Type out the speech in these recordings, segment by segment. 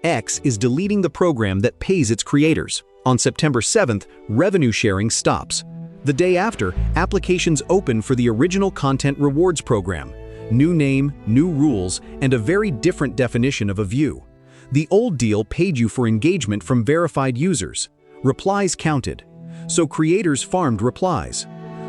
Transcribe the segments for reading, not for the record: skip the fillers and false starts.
X is deleting the program that pays its creators. On September 7th, revenue sharing stops. The day after, applications open for the original content rewards program. New name, new rules, and a very different definition of a view. The old deal paid you for engagement from verified users. Replies counted. So creators farmed replies.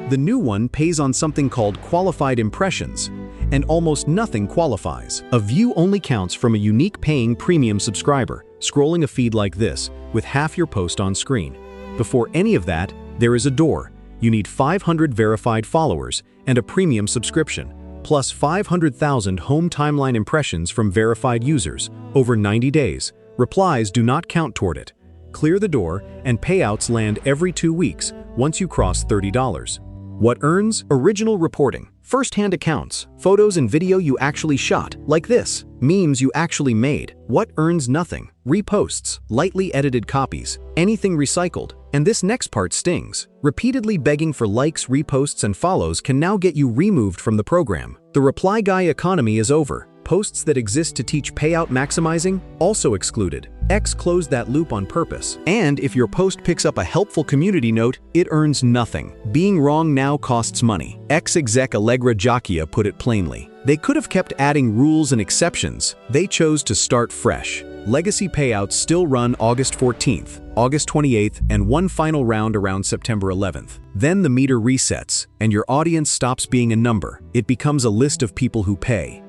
The new one pays on something called qualified impressions, and almost nothing qualifies. A view only counts from a unique paying premium subscriber, scrolling a feed like this, with half your post on screen. Before any of that, there is a door. You need 500 verified followers and a premium subscription, plus 500,000 home timeline impressions from verified users over 90 days. Replies do not count toward it. Clear the door, and payouts land every 2 weeks once you cross $30. What earns? Original reporting, first-hand accounts, photos and video you actually shot, like this, memes you actually made. What earns? Nothing. Reposts, lightly edited copies, anything recycled. And this next part stings. Repeatedly begging for likes, reposts, and follows can now get you removed from the program. The reply guy economy is over. Posts that exist to teach payout maximizing, also excluded. X closed that loop on purpose. And if your post picks up a helpful community note, it earns nothing. Being wrong now costs money. Ex-exec Allegra Jacquia put it plainly. They could have kept adding rules and exceptions. They chose to start fresh. Legacy payouts still run August 14th, August 28th, and one final round around September 11th. Then the meter resets, and your audience stops being a number. It becomes a list of people who pay.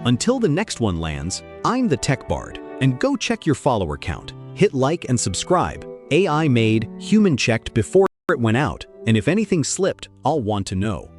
Until the next one lands, I'm the Tech Bard, and go check your follower count. Hit like and subscribe. AI made, human checked before it went out, and if anything slipped, I'll want to know.